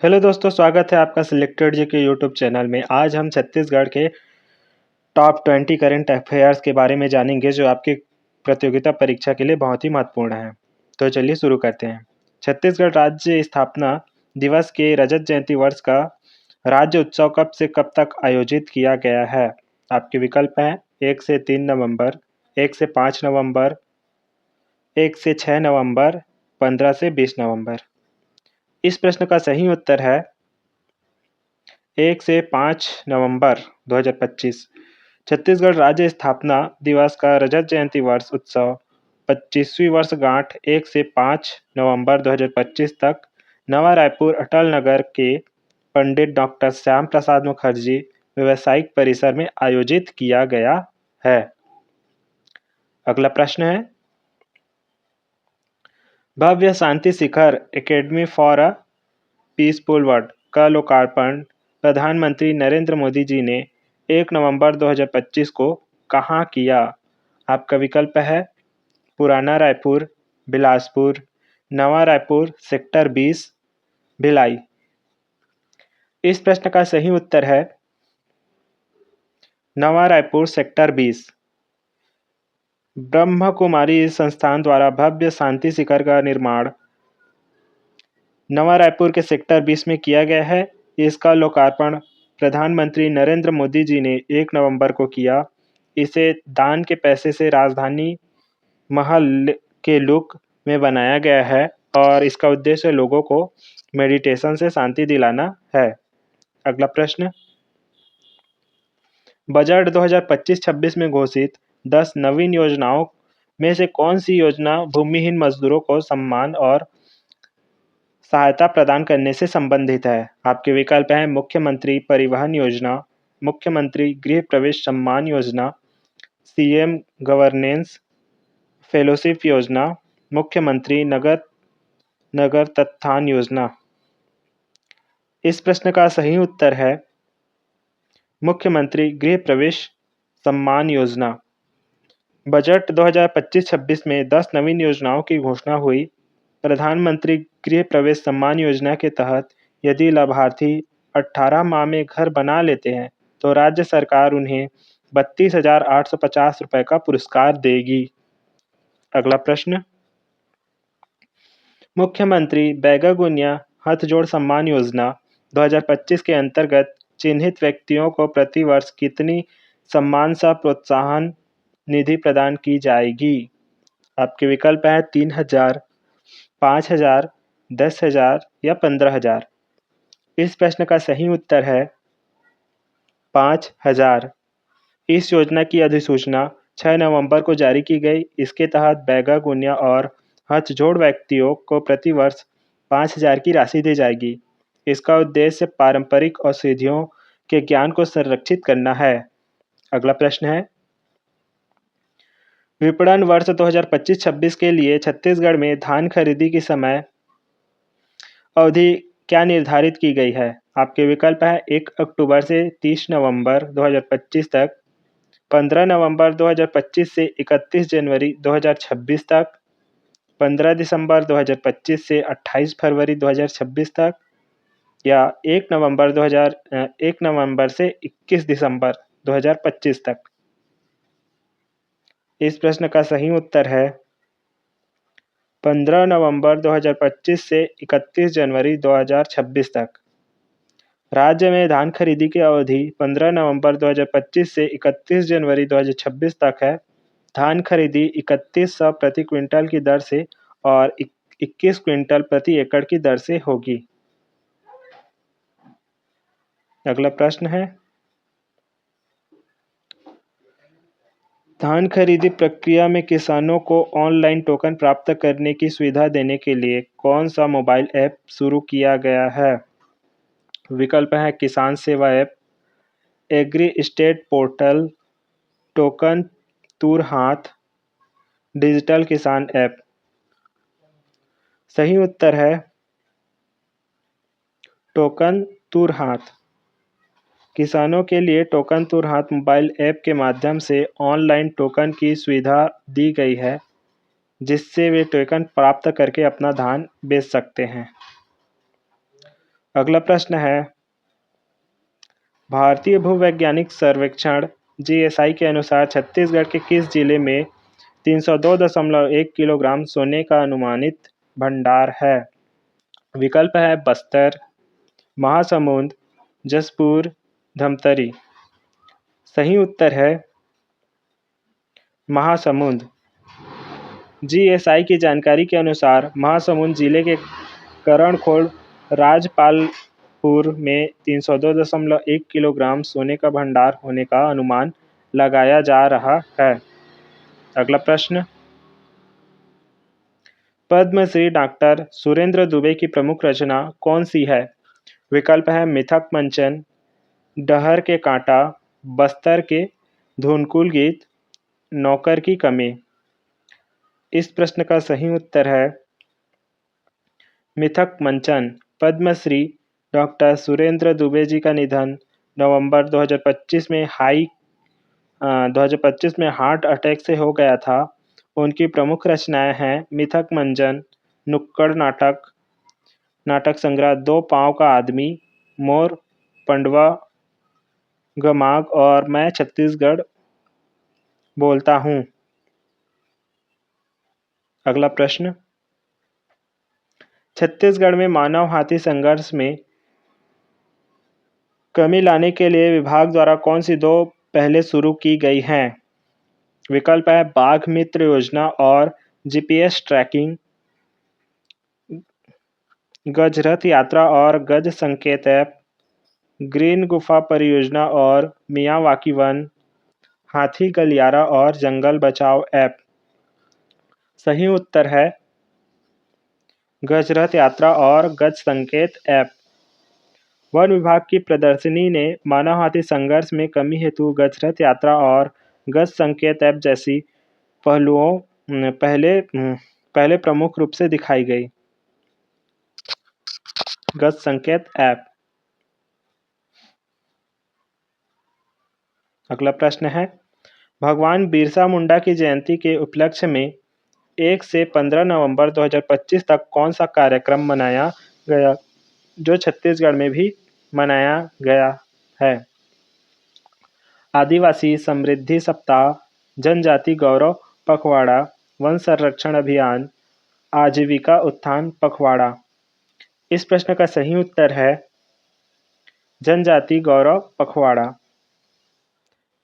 Hello दोस्तों, स्वागत है आपका सिलेक्टेड जी के यूट्यूब चैनल में। आज हम छत्तीसगढ़ के टॉप 20 करंट अफेयर्स के बारे में जानेंगे जो आपकी प्रतियोगिता परीक्षा के लिए बहुत ही महत्वपूर्ण है। तो चलिए शुरू करते हैं। छत्तीसगढ़ राज्य स्थापना दिवस के रजत जयंती वर्ष का राज्य उत्सव कब से कब तक आयोजित किया गया है? आपके विकल्प हैं 1 से 3 नवंबर, 1 से 5 नवंबर, 1 से 6 नवंबर, 15 से 20 नवंबर। इस प्रश्न का सही उत्तर है 1 से 5 नवंबर 2025। छत्तीसगढ़ राज्य स्थापना दिवस का रजत जयंती वर्ष उत्सव 25वीं वर्षगांठ 1 से 5 नवंबर 2025 तक नवा रायपुर अटल नगर के पंडित डॉक्टर श्याम प्रसाद मुखर्जी व्यावसायिक परिसर में आयोजित किया गया है। अगला प्रश्न है, भव्य शांति शिखर academy for a peaceful world का लोकार्पण प्रधानमंत्री नरेंद्र मोदी जी ने 1 नवंबर 2025 को कहाँ किया? आपका विकल्प है पुराना रायपुर, बिलासपुर, नवा रायपुर, सेक्टर 20, भिलाई। इस प्रश्न का सही उत्तर है नवा रायपुर, सेक्टर 20। ब्रह्म कुमारी संस्थान द्वारा भव्य शांति शिखर का निर्माण नवा रायपुर के सेक्टर 20 में किया गया है। इसका लोकार्पण प्रधानमंत्री नरेंद्र मोदी जी ने 1 नवंबर को किया। इसे दान के पैसे से राजधानी महल के लुक में बनाया गया है और इसका उद्देश्य लोगों को मेडिटेशन से शांति दिलाना है। अगला प्रश्न, बजट 2025-26 में घोषित 10 नवीन योजनाओं में से कौन सी योजना भूमिहीन मजदूरों को सम्मान और सहायता प्रदान करने से संबंधित है? आपके विकल्प हैं मुख्यमंत्री परिवहन योजना, मुख्यमंत्री गृह प्रवेश Samman Yojana, CM governance fellowship योजना, मुख्यमंत्री नगर नगर तत्थान योजना। इस प्रश्न का सही उत्तर है मुख्यमंत्री गृह प्रवेश सम्मान योजना। बजट 2025-26 में 10 नवीन योजनाओं की घोषणा हुई। प्रधानमंत्री गृह प्रवेश सम्मान योजना के तहत यदि लाभार्थी 18 माह में घर बना लेते हैं तो राज्य सरकार उन्हें 32,850 रुपये का पुरस्कार देगी। अगला प्रश्न, मुख्यमंत्री बैगागुनिया हथजोड़ सम्मान योजना 2025 के अंतर्गत चिन्हित व्यक्तियों को प्रतिवर्ष कितनी सम्मान सह प्रोत्साहन निधि प्रदान की जाएगी? आपके विकल्प हैं 3,000, 5,000, 10,000 या 15,000। इस प्रश्न का सही उत्तर है 5,000। इस योजना की अधिसूचना 6 नवंबर को जारी की गई। इसके तहत बैगागुनिया और हथजोड़ व्यक्तियों को प्रतिवर्ष 5,000 की राशि दी जाएगी। इसका उद्देश्य पारंपरिक औषधियों के ज्ञान को संरक्षित करना है। अगला प्रश्न है, विपणन वर्ष 2025-26 के लिए छत्तीसगढ़ में धान खरीदी की समय अवधि क्या निर्धारित की गई है? आपके विकल्प है 1 अक्टूबर से 30 नवंबर 2025 तक, 15 नवंबर 2025 से 31 जनवरी 2026 तक, 15 दिसंबर 2025 से 28 फरवरी 2026 तक या 1 नवंबर से 21 दिसंबर 2025 तक। इस प्रश्न का सही उत्तर है 15 नवंबर 2025 से 31 जनवरी 2026 तक। राज्य में धान खरीदी की अवधि 15 नवंबर 2025 से 31 जनवरी 2026 तक है। धान खरीदी 3100 प्रति क्विंटल की दर से और 21 क्विंटल प्रति एकड़ की दर से होगी। अगला प्रश्न है, धान खरीदी प्रक्रिया में किसानों को ऑनलाइन टोकन प्राप्त करने की सुविधा देने के लिए कौन सा मोबाइल ऐप शुरू किया गया है? विकल्प है किसान सेवा app, agri state portal, token तूर हाथ, डिजिटल किसान ऐप। सही उत्तर है टोकन तूर हाथ। किसानों के लिए टोकन तूर हाथ मोबाइल ऐप के माध्यम से ऑनलाइन टोकन की सुविधा दी गई है, जिससे वे टोकन प्राप्त करके अपना धान बेच सकते हैं। अगला प्रश्न है, भारतीय भूवैज्ञानिक सर्वेक्षण जीएसआई के अनुसार छत्तीसगढ़ के किस जिले में 302.1 किलोग्राम सोने का अनुमानित भंडार है? विकल्प है बस्तर, महासमुंद, जसपुर, धमतरी। सही उत्तर है महासमुंद। जीएसआई की जानकारी के अनुसार महासमुंद जिले के करणखोड़ राजपालपुर में 302.1 किलोग्राम सोने का भंडार होने का अनुमान लगाया जा रहा है। अगला प्रश्न, पद्मश्री डॉक्टर सुरेंद्र दुबे की प्रमुख रचना कौन सी है? विकल्प है मिथक मंचन, डहर के कांटा, बस्तर के धुनकुल गीत, नौकर की कमी। इस प्रश्न का सही उत्तर है मिथक मंचन। पद्मश्री डॉक्टर सुरेंद्र दुबे जी का निधन नवंबर 2025 में हार्ट अटैक से हो गया था। उनकी प्रमुख रचनाएं हैं मिथक मंजन, नुक्कड़ नाटक, नाटक संग्रह दो पांव का आदमी, मोर पंडवा गमाग और मैं छत्तीसगढ़ बोलता हूँ। अगला प्रश्न, छत्तीसगढ़ में मानव हाथी संघर्ष में कमी लाने के लिए विभाग द्वारा कौन सी दो पहले शुरू की गई हैं? विकल्प है बाघ मित्र योजना और जीपीएस ट्रैकिंग, गजरथ यात्रा और गज संकेत ऐप, ग्रीन गुफा परियोजना और मियावाकी वन, हाथी गलियारा और जंगल बचाओ ऐप। सही उत्तर है गजरथ यात्रा और गज संकेत ऐप। वन विभाग की प्रदर्शनी ने मानव हाथी संघर्ष में कमी हेतु गजरथ यात्रा और गज संकेत ऐप जैसी पहलुओं पहले प्रमुख रूप से दिखाई गई। गज संकेत ऐप। अगला प्रश्न है, भगवान बिरसा मुंडा की जयंती के उपलक्ष्य में 1 से 15 नवंबर 2025 तक कौन सा कार्यक्रम मनाया गया जो छत्तीसगढ़ में भी मनाया गया है? आदिवासी समृद्धि सप्ताह, जनजाति गौरव पखवाड़ा, वन संरक्षण अभियान, आजीविका उत्थान पखवाड़ा। इस प्रश्न का सही उत्तर है जनजाति गौरव पखवाड़ा।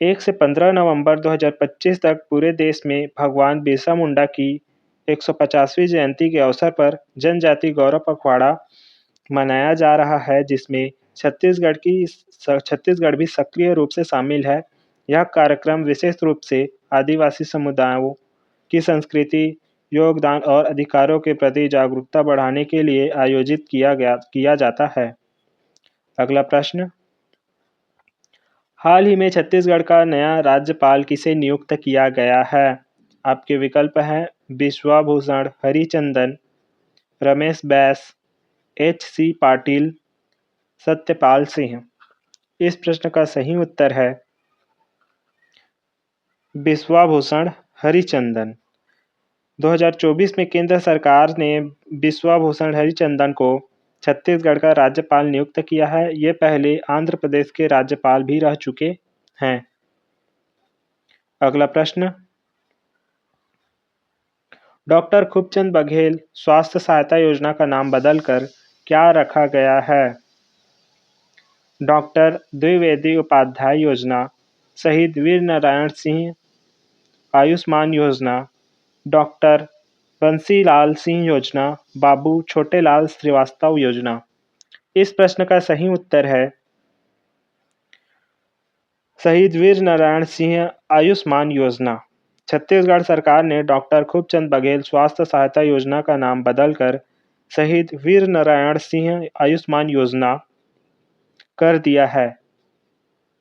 1 से 15 नवंबर 2025 तक पूरे देश में भगवान बिरसा मुंडा की 150वीं जयंती के अवसर पर जनजाति गौरव पखवाड़ा मनाया जा रहा है, जिसमें छत्तीसगढ़ भी सक्रिय रूप से शामिल है। यह कार्यक्रम विशेष रूप से आदिवासी समुदायों की संस्कृति, योगदान और अधिकारों के प्रति जागरूकता बढ़ाने के लिए आयोजित किया जाता है। अगला प्रश्न, हाल ही में छत्तीसगढ़ का नया राज्यपाल किसे नियुक्त किया गया है? आपके विकल्प हैं विश्वाभूषण हरिचंदन, रमेश बैस, एच.सी. पाटिल, सत्यपाल सिंह। इस प्रश्न का सही उत्तर है विश्वाभूषण हरिचंदन। 2024 में केंद्र सरकार ने विश्वाभूषण हरिचंदन को छत्तीसगढ़ का राज्यपाल नियुक्त किया है। ये पहले आंध्र प्रदेश के राज्यपाल भी रह चुके हैं। अगला प्रश्न, डॉक्टर खूबचंद बघेल स्वास्थ्य सहायता योजना का नाम बदलकर क्या रखा गया है? डॉक्टर द्विवेदी उपाध्याय योजना, शहीद वीर नारायण सिंह आयुष्मान योजना, डॉक्टर बंसीलाल सिंह योजना, बाबू छोटेलाल श्रीवास्तव योजना। इस प्रश्न का सही उत्तर है शहीद वीर नारायण सिंह आयुष्मान योजना। छत्तीसगढ़ सरकार ने डॉक्टर खूबचंद बघेल स्वास्थ्य सहायता योजना का नाम बदलकर शहीद वीर नारायण सिंह आयुष्मान योजना कर दिया है।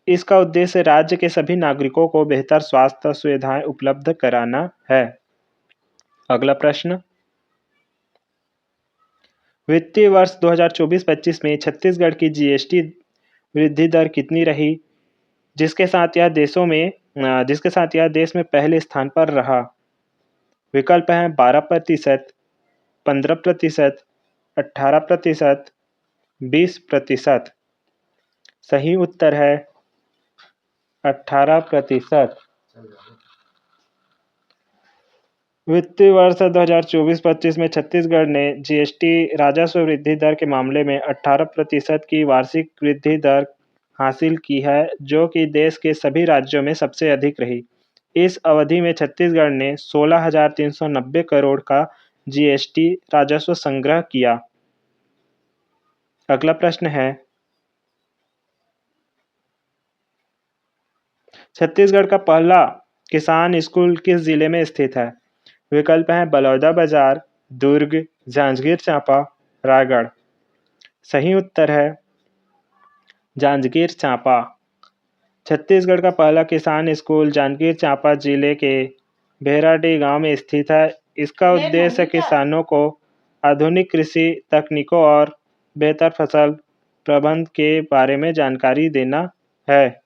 इसका उद्देश्य राज्य के सभी नागरिकों को बेहतर स्वास्थ्य सुविधाएं उपलब्ध कराना है। अगला प्रश्न, वित्तीय वर्ष 2024-25 में छत्तीसगढ़ की जीएसटी वृद्धि दर कितनी रही, जिसके साथ यह देश में पहले स्थान पर रहा? विकल्प हैं 12%, 15%, 18%, 20%। सही उत्तर है 18%। वित्तीय वर्ष 2024-25 में छत्तीसगढ़ ने जीएसटी राजस्व वृद्धि दर के मामले में 18% की वार्षिक वृद्धि दर हासिल की है, जो कि देश के सभी राज्यों में सबसे अधिक रही। इस अवधि में छत्तीसगढ़ ने 16,390 करोड़ का जीएसटी राजस्व संग्रह किया। अगला प्रश्न है, छत्तीसगढ़ का पहला किसान स्कूल किस जिले में स्थित है? विकल्प हैं बलौदाबाजार, दुर्ग, जांजगीर चांपा, रायगढ़। सही उत्तर है जांजगीर चांपा। छत्तीसगढ़ का पहला किसान स्कूल जांजगीर चांपा जिले के भेराडीह गांव में स्थित है। इसका उद्देश्य किसानों को आधुनिक कृषि तकनीकों और बेहतर फसल प्रबंधन के बारे में जानकारी देना है।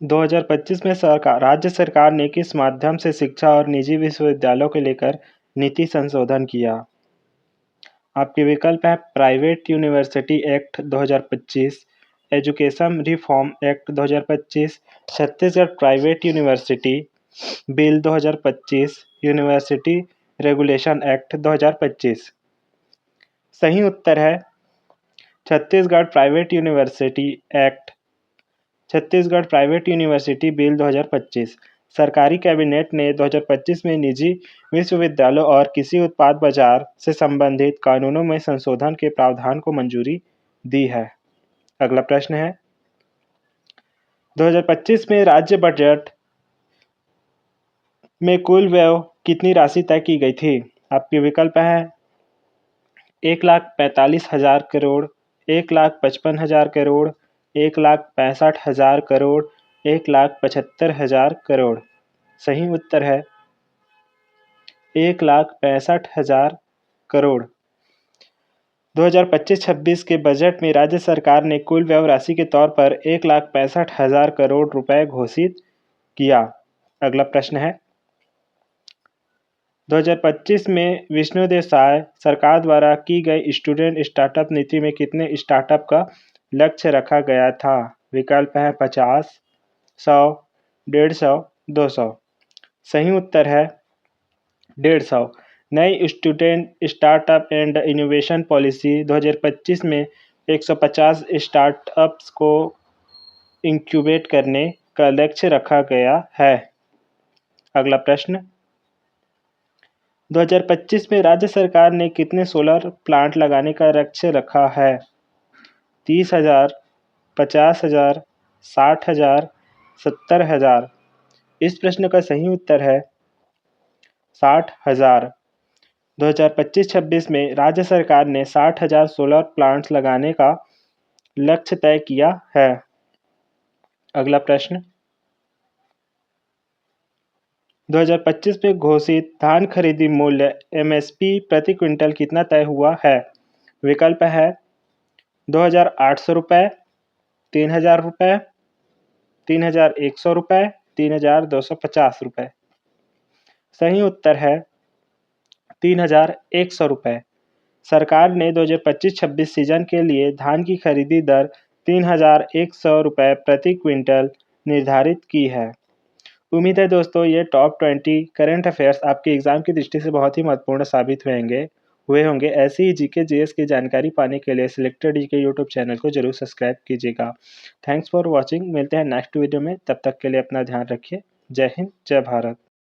2025 में राज्य सरकार ने किस माध्यम से शिक्षा और निजी विश्वविद्यालयों को लेकर नीति संशोधन किया? आपके विकल्प है private university act 2025, education reform act 2025, Chhattisgarh private university bill 2025, university regulation act 2025। सही उत्तर है Chhattisgarh private university act, Chhattisgarh private university bill 2025। सरकारी कैबिनेट ने 2025 में निजी विश्वविद्यालयों और कृषि उत्पाद बाजार से संबंधित कानूनों में संशोधन के प्रावधान को मंजूरी दी है। अगला प्रश्न है, 2025 में राज्य बजट में कुल व्यय कितनी राशि तय की गई थी? आपके विकल्प हैं 1,45,000 करोड़, 1,55,000 करोड़, 1,65,000 करोड़, 1,75,000 करोड़। सही उत्तर है 1,65,000 करोड़। 2025-26 के बजट में राज्य सरकार ने कुल व्यय राशि के तौर पर 1,65,000 करोड़ रुपए घोषित किया। अगला प्रश्न है, 2025 में विष्णुदेव साय सरकार द्वारा की गई स्टूडेंट स्टार्टअप नीति में कितने स्टार्टअप का लक्ष्य रखा गया था? विकल्प है 50, 100, 150, 200। सही उत्तर है 150। नई student startup and innovation policy 2025 में 150 स्टार्टअप्स को इंक्यूबेट करने का लक्ष्य रखा गया है। अगला प्रश्न, 2025 में राज्य सरकार ने कितने सोलर प्लांट लगाने का लक्ष्य रखा है? 30,000, 50,000, 60,000, 70,000। इस प्रश्न का सही उत्तर है 60,000। 2025-26 में राज्य सरकार ने 60,000 सोलर प्लांट्स लगाने का लक्ष्य तय किया है। अगला प्रश्न, 2025 में घोषित धान खरीदी मूल्य एमएसपी प्रति क्विंटल कितना तय हुआ है? विकल्प है 2,800 रुपये, 3,000 रुपये, 3,100 रुपये, 3,250 रुपये। सही उत्तर है 3,100 रुपये। सरकार ने 2025-26 सीजन के लिए धान की खरीदी दर 3,100 रुपये प्रति क्विंटल निर्धारित की है। उम्मीद है दोस्तों ये टॉप 20 करंट अफेयर्स आपके एग्जाम की दृष्टि से बहुत ही महत्वपूर्ण साबित हुए होंगे। ऐसी ही जीके जीएस की जानकारी पाने के लिए सिलेक्टेड जीके यूट्यूब चैनल को जरूर सब्सक्राइब कीजिएगा। Thanks for watching. मिलते हैं नेक्स्ट वीडियो में, तब तक के लिए अपना ध्यान रखिए। जय हिंद, जय भारत।